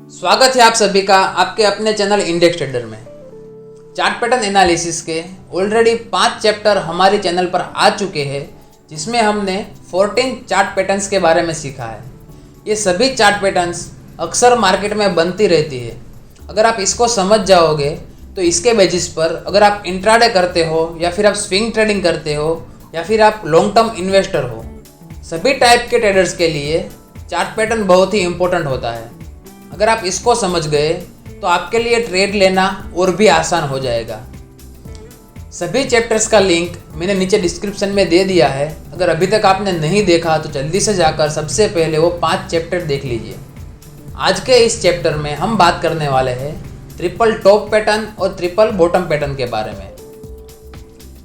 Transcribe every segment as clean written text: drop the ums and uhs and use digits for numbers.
स्वागत है आप सभी का आपके अपने चैनल इंडेक्स ट्रेडर में। चार्ट पैटर्न एनालिसिस के ऑलरेडी 5 चैप्टर हमारे चैनल पर आ चुके हैं, जिसमें हमने 14 चार्ट पैटर्न्स के बारे में सीखा है। ये सभी चार्ट पैटर्न्स अक्सर मार्केट में बनती रहती है। अगर आप इसको समझ जाओगे तो इसके बेसिस पर अगर आप इंट्राडे करते हो या फिर आप स्विंग ट्रेडिंग करते हो या फिर आप लॉन्ग टर्म इन्वेस्टर हो, सभी टाइप के ट्रेडर्स के लिए चार्ट पैटर्न बहुत ही इंपॉर्टेंट होता है। अगर आप इसको समझ गए तो आपके लिए ट्रेड लेना और भी आसान हो जाएगा। सभी चैप्टर्स का लिंक मैंने नीचे डिस्क्रिप्शन में दे दिया है। अगर अभी तक आपने नहीं देखा तो जल्दी से जाकर सबसे पहले वो 5 चैप्टर देख लीजिए। आज के इस चैप्टर में हम बात करने वाले हैं ट्रिपल टॉप पैटर्न और ट्रिपल बॉटम पैटर्न के बारे में।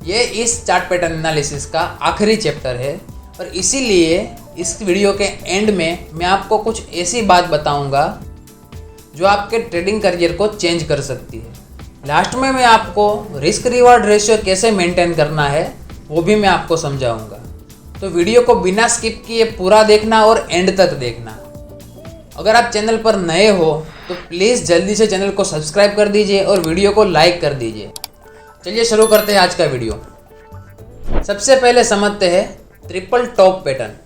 ये इस चार्ट पैटर्न एनालिसिस का आखिरी चैप्टर है और इसीलिए इस वीडियो के एंड में मैं आपको कुछ ऐसी बात बताऊंगा जो आपके ट्रेडिंग करियर को चेंज कर सकती है। लास्ट में मैं आपको रिस्क रिवार्ड रेशियो कैसे मेंटेन करना है वो भी मैं आपको समझाऊंगा। तो वीडियो को बिना स्किप किए पूरा देखना और एंड तक देखना। अगर आप चैनल पर नए हो तो प्लीज़ जल्दी से चैनल को सब्सक्राइब कर दीजिए और वीडियो को लाइक कर दीजिए। चलिए शुरू करते हैं आज का वीडियो। सबसे पहले समझते हैं triple top pattern.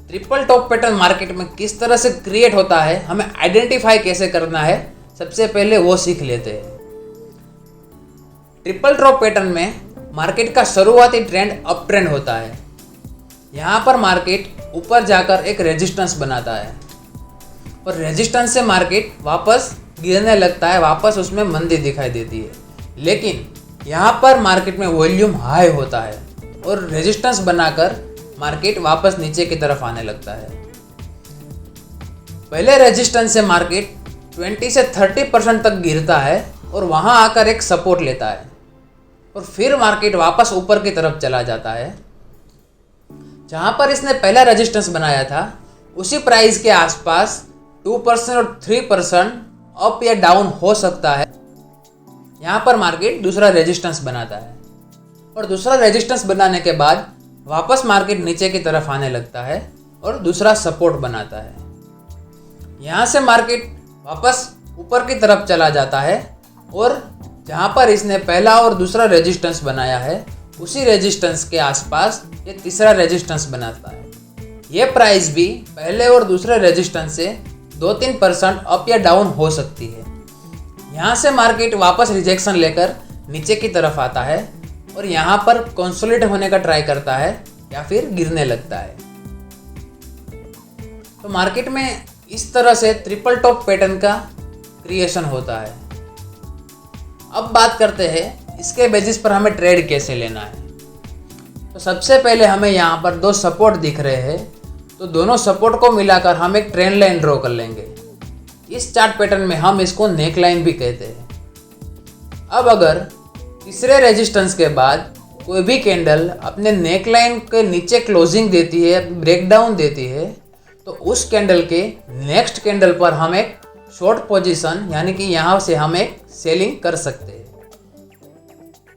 Triple top pattern market में किस तरह से क्रिएट होता है, हमें आइडेंटिफाई कैसे करना है, सबसे पहले वो सीख लेते हैं। ट्रिपल टॉप पैटर्न में मार्केट का शुरुआती ट्रेंड अप ट्रेंड होता है। यहाँ पर मार्केट ऊपर जाकर एक रेजिस्टेंस बनाता है और रेजिस्टेंस से मार्केट वापस गिरने लगता है, वापस उसमें मंदी दिखाई देती है। लेकिन यहाँ पर मार्केट में वॉल्यूम हाई होता है और रेजिस्टेंस बनाकर मार्केट वापस नीचे की तरफ आने लगता है। पहले रेजिस्टेंस से मार्केट 20 से 30% तक गिरता है और वहां आकर एक सपोर्ट लेता है और फिर मार्केट वापस ऊपर की तरफ चला जाता है। जहां पर इसने पहला रेजिस्टेंस बनाया था उसी प्राइस के आसपास 2% और 3% अप या डाउन हो सकता है। यहां पर मार्केट दूसरा रेजिस्टेंस बनाता है और दूसरा रेजिस्टेंस बनाने के बाद वापस मार्केट नीचे की तरफ आने लगता है और दूसरा सपोर्ट बनाता है। यहाँ से मार्केट वापस ऊपर की तरफ चला जाता है और जहाँ पर इसने पहला और दूसरा रेजिस्टेंस बनाया है उसी रेजिस्टेंस के आसपास ये तीसरा रेजिस्टेंस बनाता है। ये प्राइस भी पहले और दूसरे रेजिस्टेंस से 2-3% अप या डाउन हो सकती है। यहाँ से मार्केट वापस रिजेक्शन लेकर नीचे की तरफ आता है और यहाँ पर कंसोलिडेट होने का ट्राई करता है या फिर गिरने लगता है। तो मार्केट में इस तरह से ट्रिपल टॉप पैटर्न का क्रिएशन होता है। अब बात करते हैं इसके बेसिस पर हमें ट्रेड कैसे लेना है। तो सबसे पहले हमें यहाँ पर 2 सपोर्ट दिख रहे हैं, तो दोनों सपोर्ट को मिलाकर हम एक ट्रेंड लाइन ड्रॉ कर लेंगे। इस चार्ट पैटर्न में हम इसको नेक लाइन भी कहते हैं। अब अगर तीसरे रेजिस्टेंस के बाद कोई भी कैंडल अपने नेक लाइन के नीचे क्लोजिंग देती है, ब्रेकडाउन देती है, तो उस कैंडल के नेक्स्ट कैंडल पर हम एक शॉर्ट पोजीशन यानी कि यहाँ से हम एक सेलिंग कर सकते हैं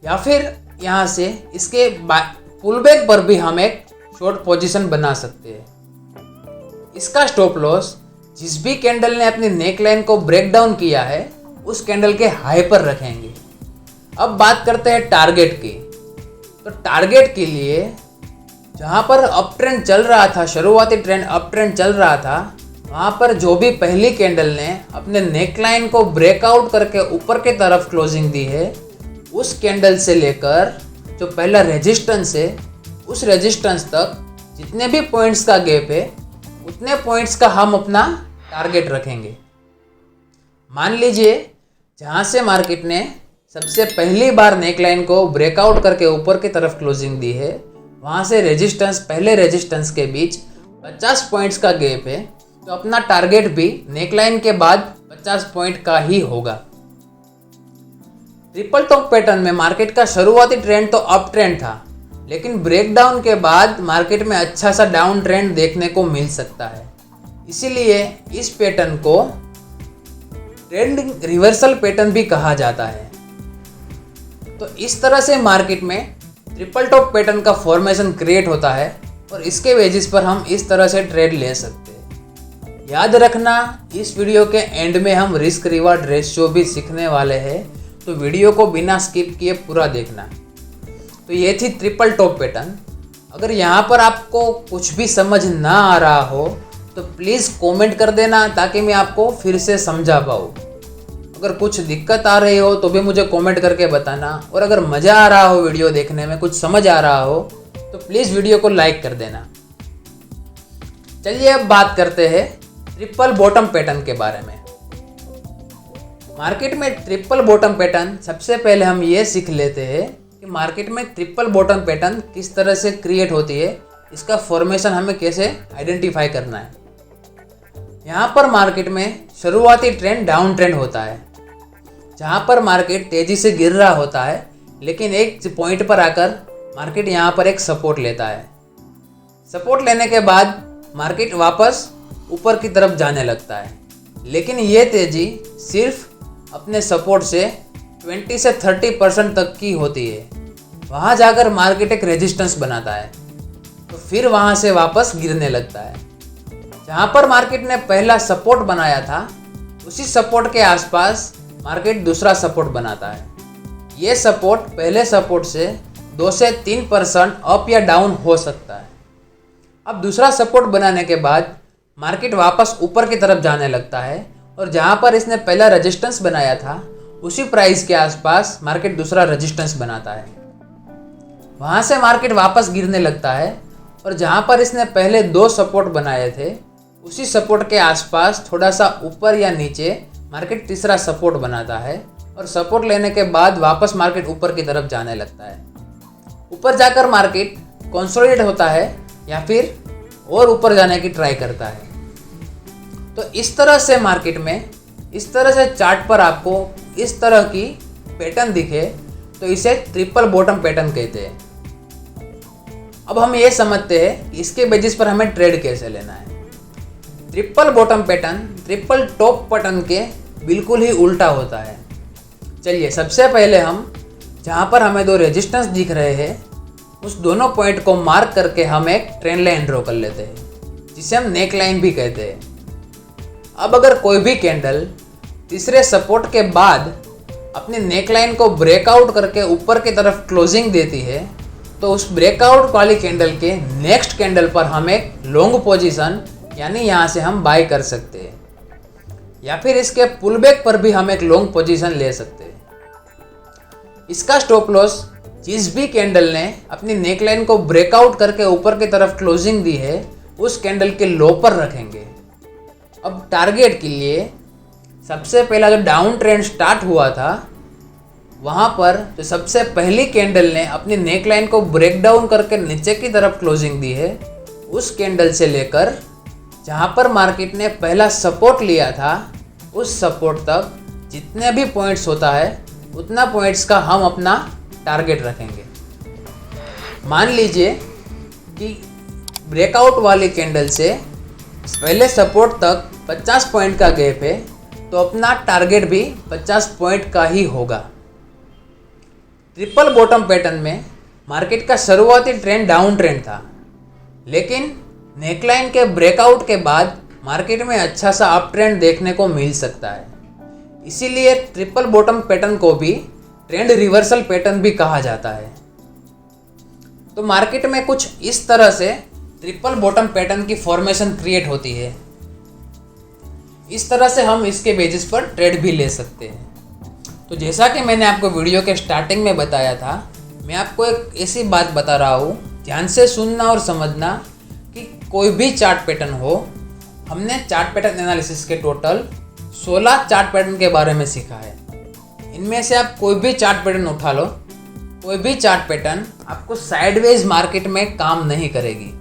या फिर यहाँ से इसके पुल बैक पर भी हम एक शॉर्ट पोजीशन बना सकते हैं। इसका स्टॉप लॉस जिस भी कैंडल ने अपनी नेक लाइन को ब्रेक डाउन किया है उस कैंडल के हाई पर रखेंगे। अब बात करते हैं टारगेट की। तो टारगेट के लिए जहाँ पर अप ट्रेंड चल रहा था, शुरुआती ट्रेंड अप ट्रेंड चल रहा था, वहाँ पर जो भी पहली कैंडल ने अपने नेक लाइन को ब्रेकआउट करके ऊपर की तरफ क्लोजिंग दी है, उस कैंडल से लेकर जो पहला रेजिस्टेंस है उस रेजिस्टेंस तक जितने भी पॉइंट्स का गैप है उतने पॉइंट्स का हम अपना टारगेट रखेंगे। मान लीजिए जहाँ से मार्केट ने सबसे पहली बार नेकलाइन को ब्रेकआउट करके ऊपर की तरफ क्लोजिंग दी है, वहाँ से रेजिस्टेंस पहले रेजिस्टेंस के बीच 50 पॉइंट्स का गैप है, तो अपना टारगेट भी नेकलाइन के बाद 50 पॉइंट का ही होगा। ट्रिपल टॉप पैटर्न में मार्केट का शुरुआती ट्रेंड तो अप ट्रेंड था, लेकिन ब्रेकडाउन के बाद मार्केट में अच्छा सा डाउन ट्रेंड देखने को मिल सकता है। इसीलिए इस पैटर्न को ट्रेंड रिवर्सल पैटर्न भी कहा जाता है। तो इस तरह से मार्केट में ट्रिपल टॉप पैटर्न का फॉर्मेशन क्रिएट होता है और इसके बेसिस पर हम इस तरह से ट्रेड ले सकते हैं। याद रखना, इस वीडियो के एंड में हम रिस्क रिवार्ड रेशियो भी सीखने वाले हैं, तो वीडियो को बिना स्किप किए पूरा देखना। तो ये थी ट्रिपल टॉप पैटर्न। अगर यहाँ पर आपको कुछ भी समझ ना आ रहा हो तो प्लीज़ कमेंट कर देना, ताकि मैं आपको फिर से समझा पाऊँ। अगर कुछ दिक्कत आ रही हो तो भी मुझे कमेंट करके बताना, और अगर मज़ा आ रहा हो वीडियो देखने में, कुछ समझ आ रहा हो तो प्लीज़ वीडियो को लाइक कर देना। चलिए अब बात करते हैं ट्रिपल बॉटम पैटर्न के बारे में। मार्केट में ट्रिपल बॉटम पैटर्न, सबसे पहले हम ये सीख लेते हैं कि मार्केट में ट्रिपल बॉटम पैटर्न किस तरह से क्रिएट होती है, इसका फॉर्मेशन हमें कैसे आइडेंटिफाई करना है। यहाँ पर मार्केट में शुरुआती ट्रेंड डाउन ट्रेंड होता है, जहाँ पर मार्केट तेज़ी से गिर रहा होता है, लेकिन एक पॉइंट पर आकर मार्केट यहाँ पर एक सपोर्ट लेता है। सपोर्ट लेने के बाद मार्केट वापस ऊपर की तरफ जाने लगता है, लेकिन ये तेज़ी सिर्फ अपने सपोर्ट से 20 से 30% तक की होती है। वहाँ जाकर मार्केट एक रेजिस्टेंस बनाता है, तो फिर वहाँ से वापस गिरने लगता है। जहाँ पर मार्केट ने पहला सपोर्ट बनाया था, उसी सपोर्ट के आसपास मार्केट दूसरा सपोर्ट बनाता है। ये सपोर्ट पहले सपोर्ट से 2 से 3% अप या डाउन हो सकता है। अब दूसरा सपोर्ट बनाने के बाद मार्केट वापस ऊपर की तरफ जाने लगता है, और जहाँ पर इसने पहला रेजिस्टेंस बनाया था, उसी प्राइस के आसपास मार्केट दूसरा रेजिस्टेंस बनाता है। वहाँ से मार्केट वापस गिरने लगता है, और जहाँ पर इसने पहले 2 सपोर्ट बनाए थे, उसी सपोर्ट के आसपास थोड़ा सा ऊपर या नीचे मार्केट तीसरा सपोर्ट बनाता है, और सपोर्ट लेने के बाद वापस मार्केट ऊपर की तरफ जाने लगता है। ऊपर जाकर मार्केट कंसोलिडेट होता है या फिर और ऊपर जाने की ट्राई करता है। तो इस तरह से मार्केट में, इस तरह से चार्ट पर आपको इस तरह की पैटर्न दिखे तो इसे ट्रिपल बॉटम पैटर्न कहते हैं। अब हम ये समझते हैं कि इसके बेसिस पर हमें ट्रेड कैसे लेना है। Triple bottom pattern triple top pattern के बिल्कुल ही उल्टा होता है। चलिए सबसे पहले हम, जहाँ पर हमें 2 रेजिस्टेंस दिख रहे हैं, उस दोनों पॉइंट को मार्क करके हम एक ट्रेंड लाइन ड्रॉ कर लेते हैं, जिसे हम नेक लाइन भी कहते हैं। अब अगर कोई भी कैंडल तीसरे सपोर्ट के बाद अपनी नेक लाइन को ब्रेकआउट करके ऊपर की तरफ क्लोजिंग देती है, तो उस ब्रेकआउट वाली कैंडल के नेक्स्ट कैंडल पर हम एक लॉन्ग पोजीशन, यानी यहाँ से हम बाय कर सकते हैं, या फिर इसके पुल बैक पर भी हम एक लॉन्ग पोजीशन ले सकते हैं। इसका स्टॉप लॉस जिस भी कैंडल ने अपनी नेक लाइन को ब्रेकआउट करके ऊपर की तरफ क्लोजिंग दी है, उस कैंडल के लो पर रखेंगे। अब टारगेट के लिए सबसे पहला जो डाउन ट्रेंड स्टार्ट हुआ था, वहाँ पर जो सबसे पहली कैंडल ने अपनी नेक लाइन को ब्रेक डाउन करके नीचे की तरफ क्लोजिंग दी है, उस कैंडल से लेकर जहाँ पर मार्केट ने पहला सपोर्ट लिया था, उस सपोर्ट तक जितने भी पॉइंट्स होता है, उतना पॉइंट्स का हम अपना टारगेट रखेंगे। मान लीजिए कि ब्रेकआउट वाली कैंडल से पहले सपोर्ट तक 50 पॉइंट का गैप है, तो अपना टारगेट भी 50 पॉइंट का ही होगा। ट्रिपल बॉटम पैटर्न में मार्केट का शुरुआती ट्रेंड डाउन ट्रेंड था, लेकिन नेकलाइन के ब्रेकआउट के बाद मार्केट में अच्छा सा अप ट्रेंड देखने को मिल सकता है। इसीलिए ट्रिपल बॉटम पैटर्न को भी ट्रेंड रिवर्सल पैटर्न भी कहा जाता है। तो मार्केट में कुछ इस तरह से ट्रिपल बॉटम पैटर्न की फॉर्मेशन क्रिएट होती है। इस तरह से हम इसके बेसिस पर ट्रेड भी ले सकते हैं। तो जैसा कि मैंने आपको वीडियो के स्टार्टिंग में बताया था, मैं आपको एक ऐसी बात बता रहा हूँ, ध्यान से सुनना और समझना कि कोई भी चार्ट पैटर्न हो, हमने चार्ट पैटर्न एनालिसिस के टोटल 16 चार्ट पैटर्न के बारे में सीखा है। इनमें से आप कोई भी चार्ट पैटर्न उठा लो, कोई भी चार्ट पैटर्न आपको साइडवेज मार्केट में काम नहीं करेगी।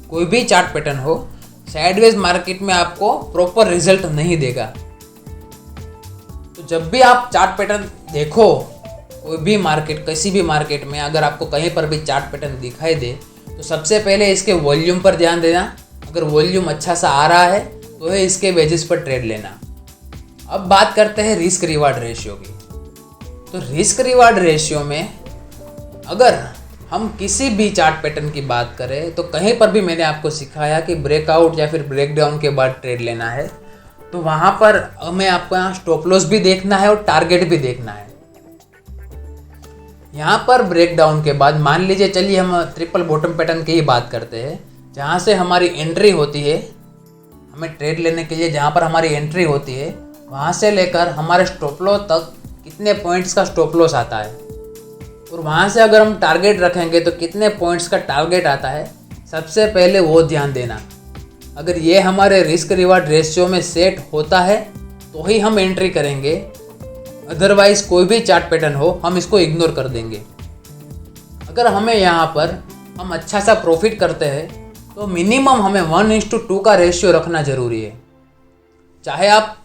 कोई भी चार्ट पैटर्न हो, साइडवेज मार्केट में आपको प्रॉपर रिजल्ट नहीं देगा। तो जब भी आप चार्ट पैटर्न देखो, कोई भी मार्केट, किसी भी मार्केट में अगर आपको कहीं पर भी चार्ट पैटर्न दिखाई दे, तो सबसे पहले इसके वॉल्यूम पर ध्यान देना। अगर वॉल्यूम अच्छा सा आ रहा है तो है इसके बेसिस पर ट्रेड लेना। अब बात करते हैं रिस्क रिवार्ड रेशियो की। तो रिस्क रिवार्ड रेशियो में अगर हम किसी भी चार्ट पैटर्न की बात करें तो कहीं पर भी मैंने आपको सिखाया कि ब्रेकआउट या फिर ब्रेकडाउन के बाद ट्रेड लेना है तो वहाँ पर हमें आपको यहाँ स्टॉप लॉस भी देखना है और टारगेट भी देखना है। यहाँ पर ब्रेकडाउन के बाद मान लीजिए, चलिए हम ट्रिपल बॉटम पैटर्न की ही बात करते हैं, जहाँ से हमारी एंट्री होती है, हमें ट्रेड लेने के लिए जहाँ पर हमारी एंट्री होती है वहाँ से लेकर हमारे स्टॉप लॉस तक कितने पॉइंट्स का स्टॉप लॉस आता है और वहाँ से अगर हम टारगेट रखेंगे तो कितने पॉइंट्स का टारगेट आता है, सबसे पहले वो ध्यान देना। अगर ये हमारे रिस्क रिवार्ड रेशियो में सेट होता है तो ही हम एंट्री करेंगे, अदरवाइज कोई भी चार्ट पैटर्न हो हम इसको इग्नोर कर देंगे। अगर हमें यहाँ पर हम अच्छा सा प्रॉफिट करते हैं तो मिनिमम हमें 1:2 का रेशियो रखना ज़रूरी है। चाहे आप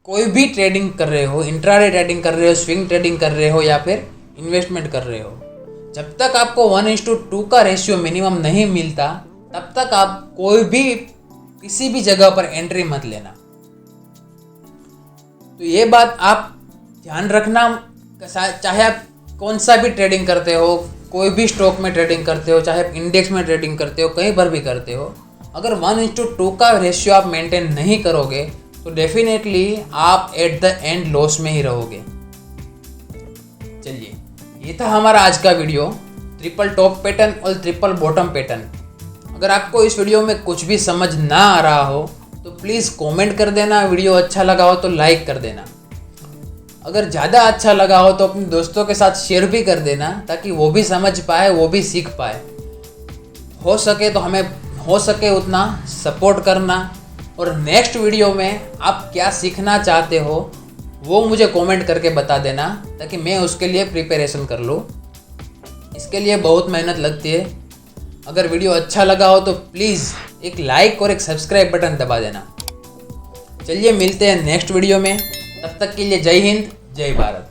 कोई भी ट्रेडिंग कर रहे हो, इंट्राडे ट्रेडिंग कर रहे हो, स्विंग ट्रेडिंग कर रहे हो या फिर इन्वेस्टमेंट कर रहे हो, जब तक आपको 1:2 का रेशियो मिनिमम नहीं मिलता तब तक आप कोई भी किसी भी जगह पर एंट्री मत लेना। तो ये बात आप ध्यान रखना, चाहे आप कौन सा भी ट्रेडिंग करते हो, कोई भी स्टॉक में ट्रेडिंग करते हो, चाहे आप इंडेक्स में ट्रेडिंग करते हो, कहीं पर भी करते हो, अगर 1:2 का रेशियो आप मेंटेन नहीं करोगे तो डेफिनेटली आप एट द एंड लॉस में ही रहोगे। चलिए, ये था हमारा आज का वीडियो, ट्रिपल टॉप पैटर्न और ट्रिपल बॉटम पैटर्न। अगर आपको इस वीडियो में कुछ भी समझ ना आ रहा हो तो प्लीज़ कमेंट कर देना, वीडियो अच्छा लगा हो तो लाइक कर देना, अगर ज़्यादा अच्छा लगा हो तो अपने दोस्तों के साथ शेयर भी कर देना ताकि वो भी समझ पाए, वो भी सीख पाए। हो सके तो हमें हो सके उतना सपोर्ट करना और नेक्स्ट वीडियो में आप क्या सीखना चाहते हो वो मुझे कमेंट करके बता देना ताकि मैं उसके लिए प्रिपरेशन कर लूँ। इसके लिए बहुत मेहनत लगती है। अगर वीडियो अच्छा लगा हो तो प्लीज़ एक लाइक और एक सब्सक्राइब बटन दबा देना। चलिए मिलते हैं नेक्स्ट वीडियो में, तब तक के लिए जय हिंद, जय भारत।